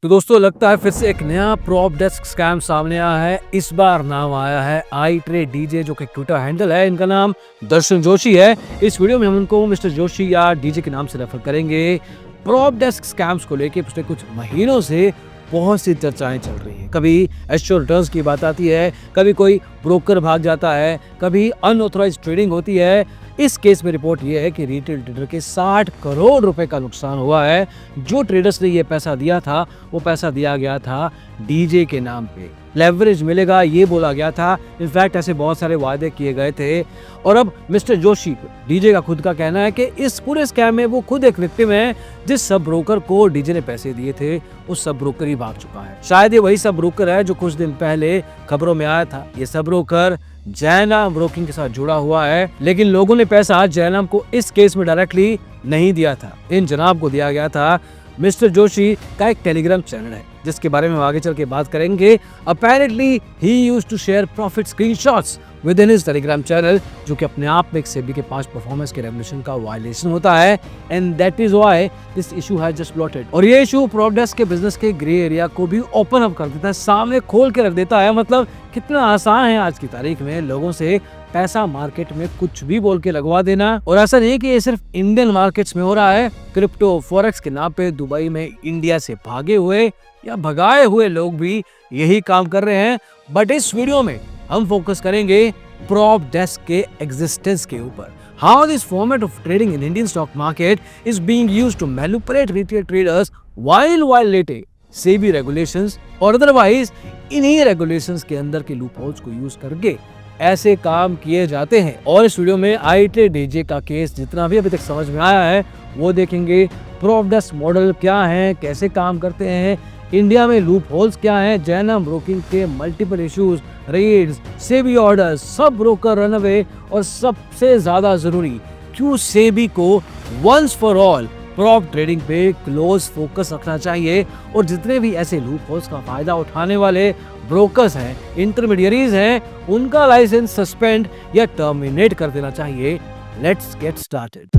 तो दोस्तों लगता है फिर से एक नया प्रॉप डेस्क स्कैम सामने आया है। इस बार नाम आया है आई ट्रेड डीजे, जो कि ट्विटर हैंडल है। इनका नाम दर्शन जोशी है। इस वीडियो में हम उनको मिस्टर जोशी या डीजे के नाम से रेफर करेंगे। प्रॉप डेस्क स्कैम्स को लेके पिछले कुछ महीनों से बहुत सी चर्चाएं चल रही हैं। कभी एश्योर रिटर्न्स की बात आती है, कभी कोई ब्रोकर भाग जाता है, कभी अनऑथराइज्ड ट्रेडिंग होती है। इस केस में रिपोर्ट ये है कि रिटेल ट्रेडर के 60 करोड़ रुपए का नुकसान हुआ है। जो ट्रेडर्स ने ये पैसा दिया था, वो पैसा दिया गया था डीजे के नाम पे। लेवरेज मिलेगा ये बोला गया था। इनफैक्ट ऐसे बहुत सारे वादे किए गए थे। और अब मिस्टर जोशी, डीजे का खुद का कहना है कि इस पूरे स्कैम में वो खुद एक विक्टिम है। जिस सब ब्रोकर को डीजे ने पैसे दिए थे, उस सब ब्रोकर ही भाग चुका है। शायद ये वही सब ब्रोकर है जो कुछ दिन पहले खबरों में आया था। ये सब ब्रोकर जयनाम ब्रोकिंग के साथ जुड़ा हुआ है, लेकिन लोगों ने पैसा जयनाम को इस केस में डायरेक्टली नहीं दिया था। इन जनाब को दिया गया था। मिस्टर जोशी का एक टेलीग्राम चैनल है, जिसके बारे में हम आगे चल के बात करेंगे। Apparently he used to share profit screenshots within his Telegram channel, जो कि अपने आप में एक सेबी के 5 परफॉर्मेंस के रेगुलेशन का वायलेशन होता है। And that is why this issue has just blotted. और ये इशू प्रॉप डेस्क के बिजनेस के ग्रे एरिया को भी ओपन अप कर देता है, सामने खोल के रख देता है। मतलब कितना आसान है आज की तारीख में लोगों से पैसा मार्केट में कुछ भी बोल के लगवा देना। और ऐसा नहीं कि ये सिर्फ इंडियन मार्केट्स में हो रहा है। क्रिप्टो फॉरेक्स के नाम पे दुबई में इंडिया से भागे हुए या भगाए हुए लोग भी यही काम कर रहे हैं। बट इस वीडियो में हम फोकस करेंगे प्रॉप डेस्क के एग्जिस्टेंस के ऊपर। How this format of trading in Indian stock market is being used to manipulate retail traders while violating SEBI regulations, और अदरवाइज इन्हीं रेगुलेशंस के अंदर के लूपहोल्स को यूज करके ऐसे काम किए जाते हैं। और इस वीडियो में आई ट्रेड डीजे का केस जितना भी अभी तक समझ में आया है वो देखेंगे। प्रॉप डेस्क मॉडल क्या है, कैसे काम करते हैं, इंडिया में लूप होल्स क्या हैं, जयनाम ब्रोकिंग के multiple issues, raids, SEBI orders, सब ब्रोकर रनअवे, और सबसे ज्यादा जरूरी क्यों सेबी को once for all prop trading पे क्लोज फोकस रखना चाहिए। और जितने भी ऐसे लूप होल्स का फायदा उठाने वाले ब्रोकर्स हैं, इंटरमीडियरीज हैं, उनका लाइसेंस सस्पेंड या टर्मिनेट कर देना चाहिए। Let's get started.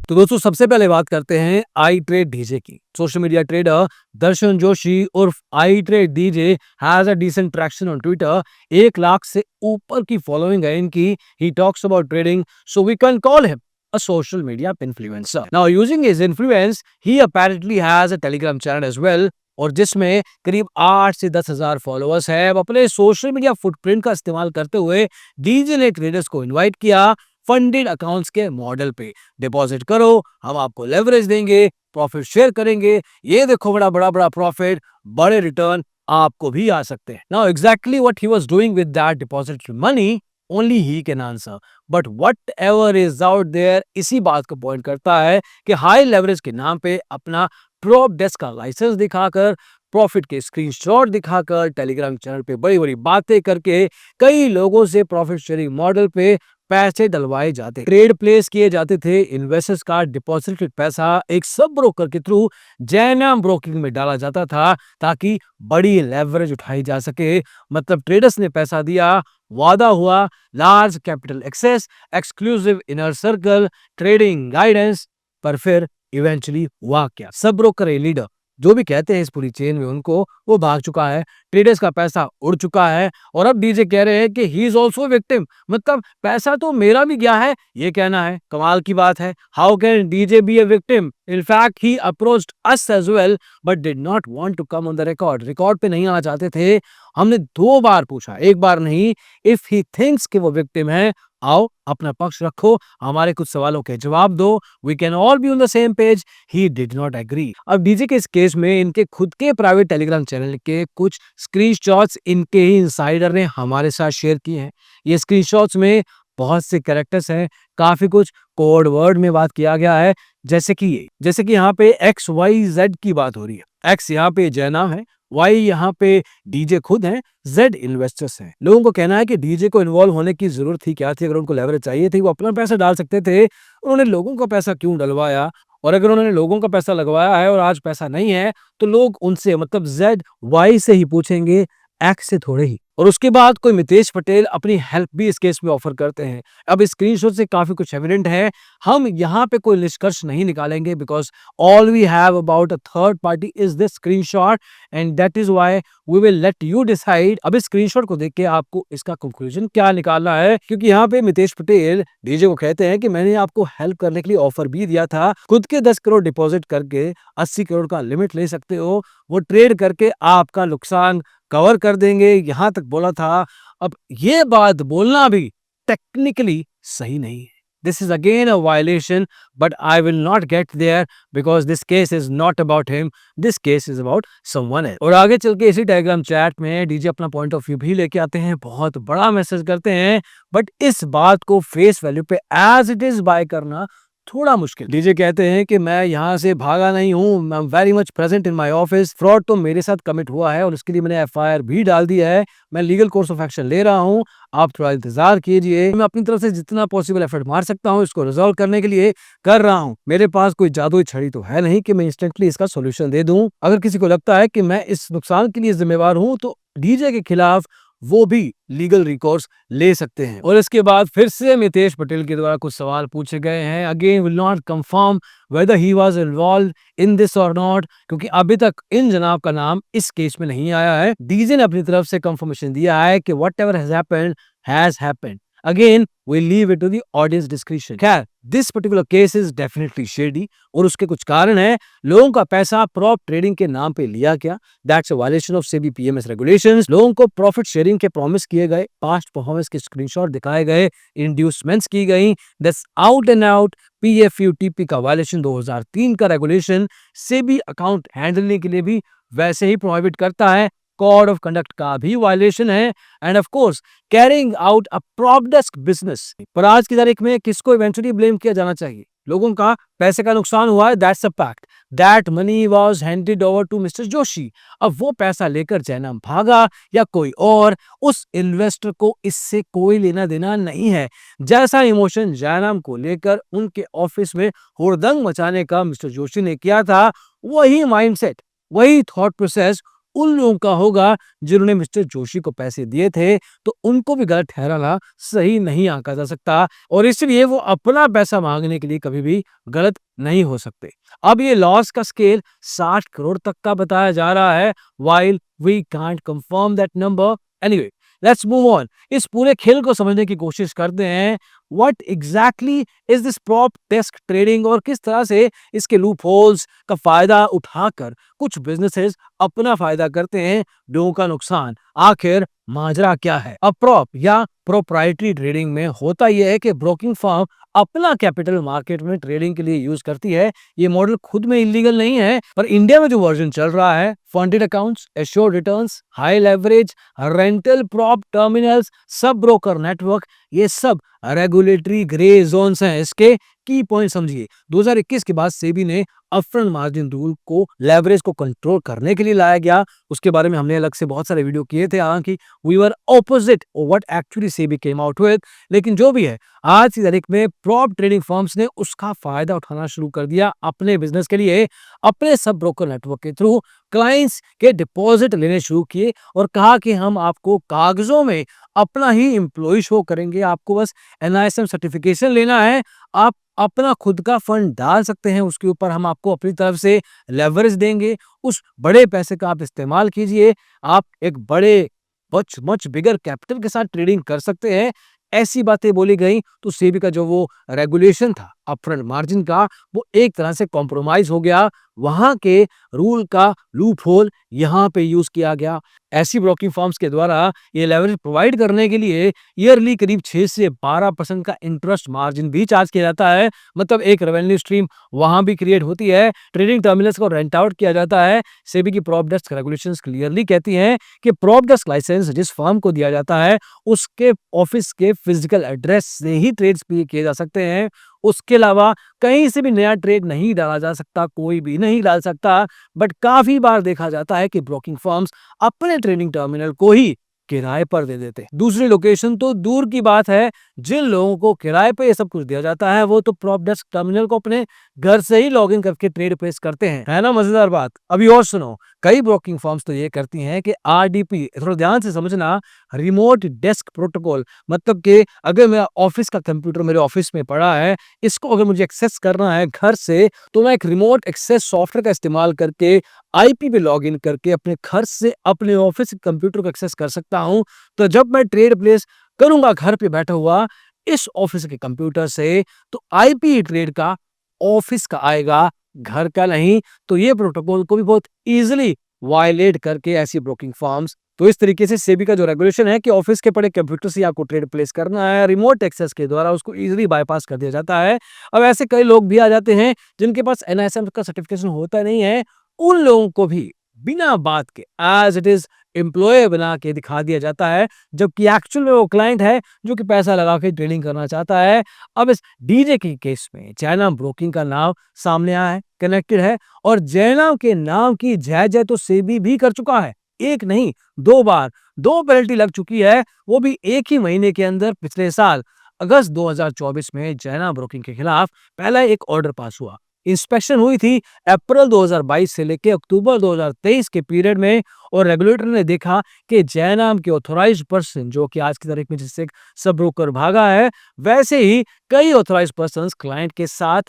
तो दोस्तों सबसे पहले बात करते हैं आई ट्रेड डीजे की। Social media trader Darshan Joshi उर्फ I trade DJ has a decent traction on Twitter. 1 lakh से ऊपर की फॉलोइंग है इनकी। He talks about trading, so we can call him a social media influencer. Now using his influence, he apparently has a Telegram channel as well, और जिसमें करीब 8 से 10 हजार फॉलोअर्स है। अब अपने सोशल मीडिया फुटप्रिंट का इस्तेमाल करते हुए डीजे ने ट्रेडर्स को इनवाइट किया फंडेड अकाउंट्स के मॉडल पे। डिपॉजिट करो, हम आपको लेवरेज देंगे, प्रॉफिट शेयर करेंगे, ये देखो बड़ा प्रॉफिट, बड़े रिटर्न आपको भी आ सकते हैं। Now exactly what he was doing with that deposited money only he can answer, but whatever is out there इसी बात को पॉइंट करता है कि हाई लेवरेज के नाम पे अपना प्रॉप डेस्क का लाइसेंस दिखाकर, प्रॉफिट के स्क्रीनशॉट दिखाकर, टेलीग्राम चैनल पे बड़ी बड़ी बातें करके कई लोगों से प्रॉफिट शेयरिंग मॉडल पे पैसे डलवाए जाते, ट्रेड प्लेस किए जाते थे। इन्वेस्टर्स का डिपॉजिटेड पैसा एक सब ब्रोकर के थ्रू जयनाम ब्रोकिंग में डाला जाता था ताकि बड़ी लेवरेज उठाई जा सके। मतलब ट्रेडर्स ने पैसा दिया, वादा हुआ large capital access, exclusive inner circle, trading guidance, पर फिर इवेंचुअली हुआ क्या? सब ब्रोकर लीडर जो भी कहते हैं इस पूरी चेन में उनको, वो भाग चुका है, ट्रेडर्स का पैसा उड़ चुका है। और अब डीजे कह रहे हैं कि ही इज ऑल्सो विक्टिम, मतलब पैसा तो मेरा भी गया है, ये कहना है। कमाल की बात है। How can DJ be a victim? In fact, he approached us as well, but did not want to come on the record. Record पे नहीं आना चाहते थे। हमने 2 बार पूछा, 1 बार नहीं। If he thinks कि वो विक्टिम है, आओ अपना पक्ष रखो, हमारे कुछ सवालों के जवाब दो। We can all be on the same page. He did not agree. अब डीजे के इस केस में इनके खुद के प्राइवेट टेलीग्राम चैनल के कुछ स्क्रीनशॉट्स इनके ही इंसाइडर ने हमारे साथ शेयर किए हैं। ये स्क्रीनशॉट्स में बहुत से कैरेक्टर्स हैं, काफी कुछ कोड वर्ड में बात किया गया है, जैसे कि यहाँ पे XYZ की बात हो रही है। X यहाँ पे जयनाम है, Y यहाँ पे डीजे खुद है, Z इन्वेस्टर्स हैं। लोगों को कहना है कि डीजे को इन्वॉल्व होने की जरूरत थी क्या थी? अगर उनको लेवरेज चाहिए थी वो अपना पैसा डाल सकते थे, उन्होंने लोगों का पैसा क्यों डलवाया? और अगर उन्होंने लोगों का पैसा लगवाया है और आज पैसा नहीं है, तो लोग उनसे मतलब ZY से ही पूछेंगे, X से थोड़े ही। और उसके बाद कोई मितेश पटेल अपनी हेल्प भी इस केस में ऑफर करते हैं। अब इस स्क्रीनशॉट से काफी कुछ एविडेंट है। हम यहाँ पे कोई निष्कर्ष नहीं निकालेंगे because all we have about a third party is this screenshot and that is why we will let you decide. अब इस स्क्रीनशॉट को देख के आपको इसका कंक्लूजन क्या निकालना है, क्योंकि यहाँ पे मितेश पटेल डीजे को कहते हैं कि मैंने आपको हेल्प करने के लिए ऑफर भी दिया था, खुद के 10 करोड़ डिपॉजिट करके 80 करोड़ का लिमिट ले सकते हो, वो ट्रेड करके आपका नुकसान कवर कर देंगे, यहां तक बोला था। अब ये बात बोलना भी टेक्निकली सही नहीं है। This is again a violation, but I will not get there because this case is not about him. This case is about someone else. और आगे चल के इसी टेलीग्राम चैट में डीजे अपना पॉइंट ऑफ व्यू भी लेके आते हैं, बहुत बड़ा मैसेज करते हैं, बट इस बात को फेस वैल्यू पे एज इट इज बाय करना थोड़ा मुश्किल। डीजे कहते हैं कि मैं यहाँ से भागा नहीं हूँ, I am very much present in my office, fraud तो मेरे साथ कमिट हुआ है और उसके लिए मैंने एफआईआर भी डाल दिया है, मैं लीगल कोर्स ऑफ एक्शन ले रहा हूँ, आप थोड़ा इंतजार कीजिए, मैं अपनी तरफ से जितना पॉसिबल एफर्ट मार सकता हूँ इसको रिजॉल्व करने के लिए कर रहा हूँ। मेरे पास कोई जादुई छड़ी तो है नहीं कि मैं इंस्टेंटली इसका सोल्यूशन दे दूं। अगर किसी को लगता है कि मैं इस नुकसान के लिए जिम्मेवार हूँ तो डीजे के खिलाफ वो भी लीगल रिकॉर्स ले सकते हैं। और इसके बाद फिर से मितेश पटेल के द्वारा कुछ सवाल पूछे गए हैं। Again will not confirm weather he was involve in this और नॉट, क्योंकि अभी तक इन जनाब का नाम इस केस में नहीं आया है। डीजे ने अपनी तरफ से कंफर्मेशन दिया है कि whatever has happened. Again, we leave it to the audience discretion. खैर, this particular case is definitely shady और उसके कुछ कारण हैं। लोगों का पैसा प्रॉप ट्रेडिंग के नाम पे लिया गया, that's a violation of SEBI PMS regulations। लोगों को प्रॉफिट शेयरिंग के प्रॉमिस किए गए, पास्ट परफॉर्मेंस के स्क्रीनशॉट दिखाए गए, इंड्यूसमेंट्स की गई, that's out and out PFUTP का वायलेशन 2003 का रेगुलेशन SEBI अकाउंट हैंडलने के लिए भी वैसे ही प्रोहिबिट करता है, कोड ऑफ कंडक्ट का भी वायलेशन है, end of course carrying out a prop desk business. पर आज की तारीख में किसको इवेंचुअली ब्लेम किया जाना चाहिए? लोगों का पैसे का नुकसान हुआ है, that's a fact. That money was handed over to mister Joshi. अब वो पैसा लेकर जयनाम भागा या कोई और, उस इन्वेस्टर को इससे कोई लेना देना नहीं है। जैसा इमोशन जयनाम को लेकर उनके ऑफिस में हुड़दंग मचाने का मिस्टर जोशी ने किया था, वही माइंडसेट, वही थॉट प्रोसेस उन लोगों का होगा जिन्होंने मिस्टर जोशी को पैसे दिए थे, तो उनको भी गलत ठहराना सही नहीं आंका जा सकता और इसलिए वो अपना पैसा मांगने के लिए कभी भी गलत नहीं हो सकते। अब ये लॉस का स्केल 60 करोड़ तक का बताया जा रहा है, while we can't confirm that number। Anyway, let's move on। इस पूरे खेल को समझने की कोशिश करते हैं। What exactly is this prop desk trading और किस तरह से इसके लूप होल्स का फायदा उठाकर कुछ बिजनेसेस अपना फायदा करते हैं, लोगों का नुकसान। आखिर माजरा क्या है? अब प्रॉप या प्रोप्राइटरी ट्रेडिंग में होता यह है कि ब्रोकिंग फर्म अपना कैपिटल मार्केट में ट्रेडिंग के लिए यूज करती है। ये मॉडल खुद में इलीगल नहीं है, पर इंडिया में जो वर्जन चल रहा है, funded accounts, assured returns, high leverage, rental prop terminals, sub broker network, ये सब रेगुलेटरी ग्रे जोन्स हैं। इसके की पॉइंट समझिए, 2021 के बाद सेबी ने अपफ्रंट मार्जिन रूल को, लेवरेज को कंट्रोल करने के लिए लाया गया। उसके बारे में हमने अलग से बहुत सारे वीडियो किए थे, हालांकि we were opposite what actually SEBI came out with. लेकिन जो भी है, आज की तारीख में प्रॉप ट्रेडिंग फर्म्स ने उसका फायदा उठाना शुरू कर दिया अपने बिजनेस के लिए। अपने सब ब्रोकर नेटवर्क के थ्रू क्लाइंट्स के डिपॉजिट लेने शुरू किए और कहा कि हम आपको कागजों में अपना ही एम्प्लॉय शो करेंगे, आपको बस NISM सर्टिफिकेशन लेना है, आप अपना खुद का फंड डाल सकते हैं, उसके ऊपर हम आपको अपनी तरफ से लेवरेज देंगे, उस बड़े पैसे का आप इस्तेमाल कीजिए, आप एक बड़े मच बिगर कैपिटल के साथ ट्रेडिंग कर सकते हैं। ऐसी बातें बोली गई तो सेबी का जो वो रेगुलेशन था अपफ्रंट मार्जिन का, वो एक तरह से कॉम्प्रोमाइज हो गया। वहां के रूल का लूप होल यहाँ पे यूज किया गया। ऐसी ब्रोकिंग फर्म्स के द्वारा ये लेवरेज प्रोवाइड करने के लिए ईयरली करीब 6 से 12% का इंटरेस्ट मार्जिन भी चार्ज किया जाता है। मतलब एक रेवेन्यू स्ट्रीम वहां भी क्रिएट होती है। ट्रेडिंग टर्मिनल्स को रेंट आउट किया जाता है। सेबी की प्रॉप डेस्क रेगुलेशंस क्लियरली कहती हैं कि प्रॉप डेस्क लाइसेंस जिस फर्म को दिया जाता है, उसके ऑफिस के फिजिकल एड्रेस से ही ट्रेड्स किए जा सकते हैं। उसके अलावा कहीं से भी नया ट्रेड नहीं डाला जा सकता, कोई भी नहीं डाल सकता। बट काफी बार देखा जाता है कि ब्रोकिंग फर्म्स अपने ट्रेडिंग टर्मिनल को ही किराए पर दे देते। दूसरी लोकेशन तो दूर की बात है, जिन लोगों को किराए पे ये सब कुछ दिया जाता है, वो तो प्रॉप डेस्क टर्मिनल को अपने घर से ही लॉगिन करके ट्रेड प्लेस करते हैं। है ना मजेदार बात? अभी और सुनो, कई ब्रोकिंग फर्म्स तो ये करती हैं कि आरडीपी, थोड़ा ध्यान से समझना, रिमोट डेस्क प्रोटोकॉल, मतलब कि अगर मेरा ऑफिस का कंप्यूटर मेरे ऑफिस में पड़ा है, इसको अगर मुझे एक्सेस करना है घर से, तो मैं एक रिमोट एक्सेस सॉफ्टवेयर का इस्तेमाल करके आईपी पे लॉगिन करके अपने घर से अपने ऑफिस के कंप्यूटर को एक्सेस कर सकता हूं। तो जब मैं ट्रेड प्लेस करूंगा घर पे बैठा हुआ इस ऑफिस के कंप्यूटर से, तो आईपी ट्रेड का ऑफिस का आएगा, घर का नहीं। तो ये प्रोटोकॉल को भी बहुत इजीली वायलेट करके ऐसी ब्रोकिंग फर्म्स, तो इस तरीके से सेबी का जो रेगुलेशन है कि ऑफिस के पड़े कंप्यूटर से आपको ट्रेड प्लेस करना है, रिमोट एक्सेस के द्वारा उसको इजीली बाईपास कर दिया जाता है। अब ऐसे कई लोग भी आ जाते हैं जिनके पास एनआईएसएम का सर्टिफिकेशन होता नहीं है, उन लोगों को भी बिना बात के एज इट इज एम्प्लॉय बना के दिखा दिया जाता है, जबकि एक्चुअल में वो क्लाइंट है जो कि पैसा लगा के ट्रेडिंग करना चाहता है। अब इस डीजे के केस में जयनाम ब्रोकिंग का नाम सामने आया है, कनेक्टेड है, और जयनाम के नाम की जय जय तो सेबी भी कर चुका है, एक नहीं दो बार, दो पेनल्टी लग चुकी है, वो भी एक ही महीने के अंदर। पिछले साल अगस्त 2024 में जयनाम ब्रोकिंग के खिलाफ पहला एक ऑर्डर पास हुआ, इंस्पेक्शन हुई थी अप्रैल 2022 से लेकर अक्टूबर 2023 के पीरियड में, और रेगुलेटर ने देखा कि जयनाम के ऑथोराइज्ड पर्सन, जो कि आज की तारीख में जिससे सब ब्रोकर भागा है, वैसे ही कई ऑथोराइज्ड पर्सन क्लाइंट के साथ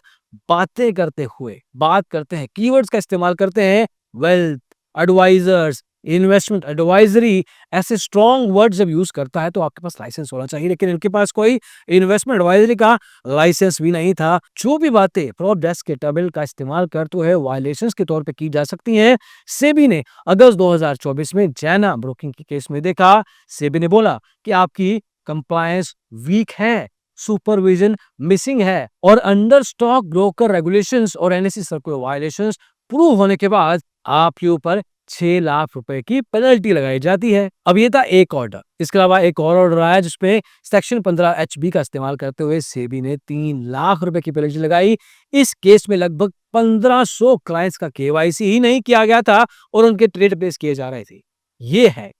बातें करते हुए बात करते हैं, कीवर्ड्स का इस्तेमाल करते हैं, वेल्थ एडवाइजर्स, इन्वेस्टमेंट एडवाइजरी, ऐसे स्ट्रॉन्ग वर्ड जब यूज करता है तो आपके पास लाइसेंस होना चाहिए, लेकिन इनके पास कोई इन्वेस्टमेंट एडवाइजरी का लाइसेंस भी नहीं था। जो भी बातें प्रॉप डेस्क के टेबल का इस्तेमाल करते हुए वायलेशंस के तौर पे की जा सकती हैं, सेबी ने अगस्त 2024 में जैना ब्रोकिंग के केस में देखा। सेबी ने बोला कि आपकी कंप्लायंस वीक है, सुपरविजन मिसिंग है, और अंडर स्टॉक ब्रोकर रेगुलेशंस और एनएससी सर्कुलर वायलेशंस प्रूव होने के बाद आपके ऊपर 6 लाख रुपए की पेनल्टी लगाई जाती है। अब ये था एक ऑर्डर। इसके अलावा एक और ऑर्डर आया जिसपे सेक्शन 15 एचबी का इस्तेमाल करते हुए सेबी ने 3 लाख रुपए की पेनल्टी लगाई। इस केस में लगभग 1500 क्लाइंट्स का केवाईसी ही नहीं किया गया था और उनके ट्रेड प्लेस किए जा रहे थे। ये है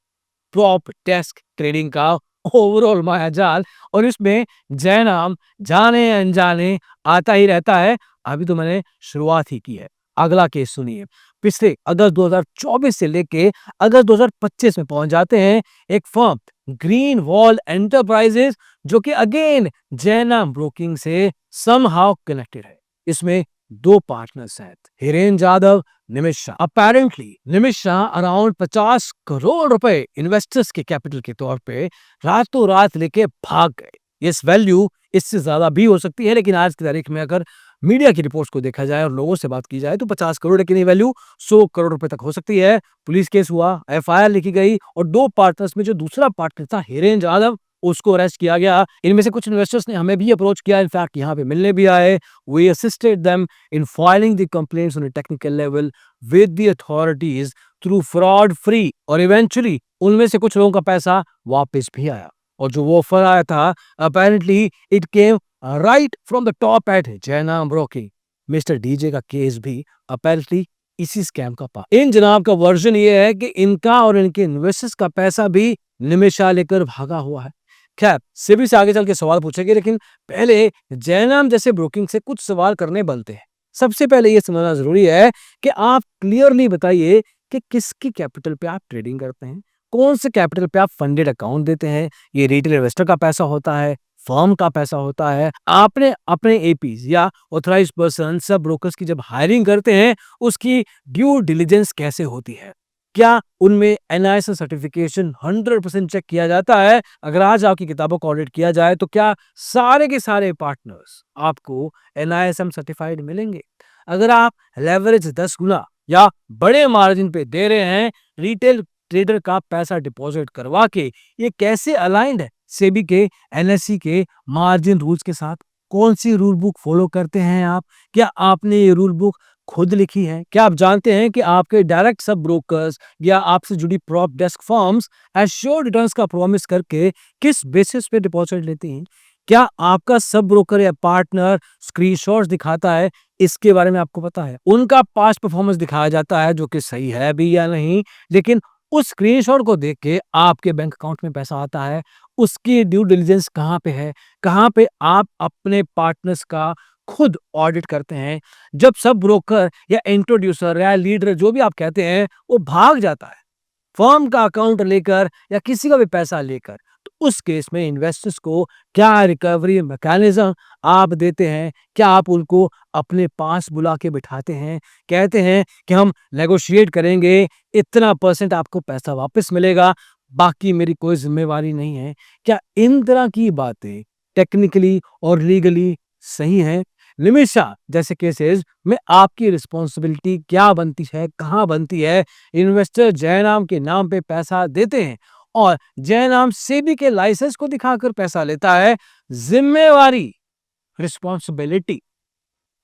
प्रॉप डेस्क ट्रेडिंग का ओवरऑल मायाजाल, और इसमें जयनाम जाने अनजाने आता ही रहता है। अभी तो मैंने शुरुआत ही की है। अगला केस सुनिए। पिछले अगस्त 2024 से लेके अगस्त 2025 में पहुंच जाते हैं एक फर्म ग्रीन वॉल एंटरप्राइजेस, जो कि अगेन जयनाम ब्रोकिंग से समहाउ कनेक्टेड है। इसमें दो पार्टनर्स हैं, हिरेन जाधव, निमिष शाह। अपेरेंटली निमिष शाह अराउंड 50 करोड़ रुपए इन्वेस्टर्स के कैपिटल के तौर पे रातों रात लेके भाग गए। इस वैल्यू इससे ज्यादा भी हो सकती है, लेकिन आज की तारीख में अगर मीडिया की रिपोर्ट्स को देखा जाए और लोगों से बात की जाए तो 50 करोड़ की वैल्यू 100 करोड़ रुपए तक हो सकती है। पुलिस केस हुआ, एफआईआर लिखी गई, और दो पार्टनर्स में जो दूसरा पार्टनर था हिरेन जाधव, उसको अरेस्ट किया गया। इनमें से कुछ इन्वेस्टर्स ने हमें भी अप्रोच किया, इनफैक्ट यहाँ पे मिलने भी आए। We assisted them in filing the complaints on a technical level with the authorities through fraud free, और इवेंचुअली उनमें से कुछ लोगों का पैसा वापस भी आया, और जो वो ऑफर आया था apparently it came right from the top at Jainam broking. Mister DJ का केस भी अपेरेंटली इसी स्कैम का पार्ट। इन जनाब का वर्जन ये है कि इनका और इनके इन्वेस्टर्स का पैसा भी निमिषा लेकर भागा हुआ है। खैर, सेबी से आगे चल के सवाल पूछेंगे, लेकिन पहले जयनाम जैसे ब्रोकिंग से कुछ सवाल करने बनते हैं। सबसे पहले ये समझना जरूरी है कि आप क्लियरली बताइए कि किसकी कैपिटल पे आप ट्रेडिंग करते हैं, कौन से कैपिटल पे आप फंडेड अकाउंट देते हैं। ये रिटेल इन्वेस्टर का पैसा होता है, फर्म का पैसा होता है। आपने अपने एपीज या ऑथराइज्ड पर्सन सब ब्रोकर्स की जब हायरिंग करते हैं, उसकी ड्यू डिलिजेंस कैसे होती है, क्या उनमें एनआईएसएम सर्टिफिकेशन 100% चेक किया जाता है। अगर आज आपकी किताबों को ऑडिट किया जाए तो क्या सारे के सारे पार्टनर्स आपको एनआईएसएम सर्टिफाइड मिलेंगे। अगर आप लेवरेज 10 गुना या बड़े मार्जिन पे दे रहे हैं रिटेल ट्रेडर का पैसा डिपॉजिट करवा के, ये कैसे अलाइंड है सेबी के एनएससी के मार्जिन रूल्स के साथ। कौन सी रूल बुक फॉलो करते हैं आप, क्या आपने ये रूल बुक खुद लिखी है। क्या आप जानते हैं कि आपके डायरेक्ट सब ब्रोकर्स या आपसे जुड़ी prop desk firms assured returns का प्रॉमिस करके किस बेसिस पे डिपॉजिट लेती हैं। क्या आपका सब ब्रोकर या पार्टनर स्क्रीनशॉट्स दिखाता है, इसके बारे में आपको पता है। उनका पास्ट परफॉर्मेंस दिखाया जाता है जो कि सही है भी या नहीं, लेकिन उस स्क्रीनशॉट को देख के आपके बैंक अकाउंट में पैसा आता है, उसकी ड्यू डिलिजेंस कहाँ पे है, कहाँ पे आप अपने पार्टनर्स का खुद ऑडिट करते हैं। जब सब ब्रोकर या इंट्रोड्यूसर या लीडर जो भी आप कहते हैं वो भाग जाता है फर्म का अकाउंट लेकर या किसी का भी पैसा लेकर, तो उस केस में इन्वेस्टर्स को क्या रिकवरी मैकेनिज्म आप देते हैं? क्या आप उनको अपने पास बुला के बिठाते हैं, कहते हैं कि हम नेगोशिएट करेंगे, इतना परसेंट आपको पैसा वापस मिलेगा, बाकी मेरी कोई जिम्मेवारी नहीं है? क्या इन तरह की बातें टेक्निकली और लीगली सही हैं? निमिषा जैसे केसेस में आपकी रिस्पॉन्सिबिलिटी क्या बनती है, कहाँ बनती है? इन्वेस्टर जयराम के नाम पे पैसा देते हैं और जयराम सेबी के लाइसेंस को दिखाकर पैसा लेता है। जिम्मेवारी, रिस्पॉन्सिबिलिटी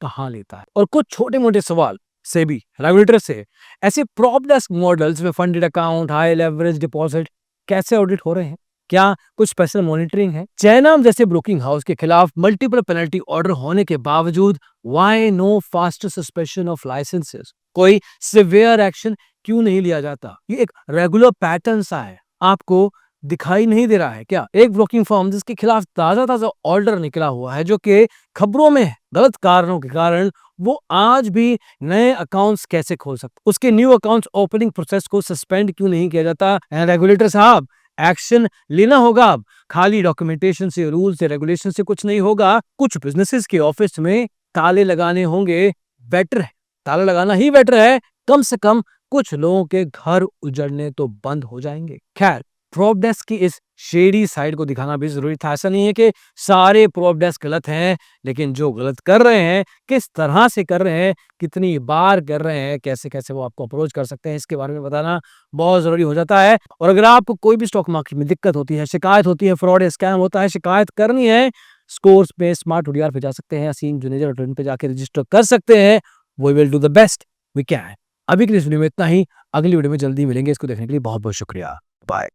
कहाँ लेता है? और कुछ छोटे-मोटे सवाल सेबी रेगुलेटर से, ऐसे प्रॉप डेस्क मॉडल्स में funded account, high leverage deposit कैसे ऑडिट हो रहे हैं? क्या कुछ स्पेशल मॉनिटरिंग है? जयराम जैसे ब्रोकिंग हाउस के खिलाफ मल्टीपल पेनल्टी ऑर्डर होने के बावजूद why no faster suspension of licenses? कोई सिवियर एक्शन क्यों नहीं लिया जाता? ये एक रेगुलर पैटर्न सा है, आपको दिखाई नहीं दे रहा है क्या? एक ब्रोकिंग फर्म जिसके खिलाफ ताजा-ताजा ऑर्डर निकला हुआ है, जो कि खबरों में है, गलत कारणों के कारण वो आज भी नए अकाउंट्स कैसे खोल सकता? उसके न्यू अकाउंट्स ओपनिंग प्रोसेस को सस्पेंड क्यों नहीं किया जाता? रेगुलेटर साहब, एक्शन लेना होगा अब। खाली डॉक्यूमेंटेशन से, रूल से, रेगुलेशन से कुछ नहीं होगा। कुछ बिजनेसेस के ऑफिस में ताले लगाने होंगे, बेटर है। ताला लगाना ही बेटर है। कम से कम कुछ लोगों के घर उजड़ने तो बंद हो जाएंगे। खैर, प्रॉप डेस्क की इस शेडी साइड को दिखाना भी जरूरी था। ऐसा नहीं है कि सारे प्रॉप डेस्क गलत हैं, लेकिन जो गलत कर रहे हैं, किस तरह से कर रहे हैं, कितनी बार कर रहे हैं, कैसे-कैसे वो आपको अप्रोच कर सकते हैं, इसके बारे में बताना बहुत ज़रूरी हो जाता है। और अगर आपको कोई भी स्टॉक मार्केट में दिक्कत होती है, शिकायत होती है, फ्रॉड या स्कैम होता है, शिकायत करनी है, स्कोर्स पे, स्मार्ट ओडीआर पे जा सकते हैं, असीम जुनेजा डॉट इन पे जाके रजिस्टर कर सकते हैं। We will do the best we can. अभी के लिए इस वीडियो में इतना ही। अगली वीडियो में जल्दी मिलेंगे। इसको देखने के लिए बहुत-बहुत शुक्रिया। बाय।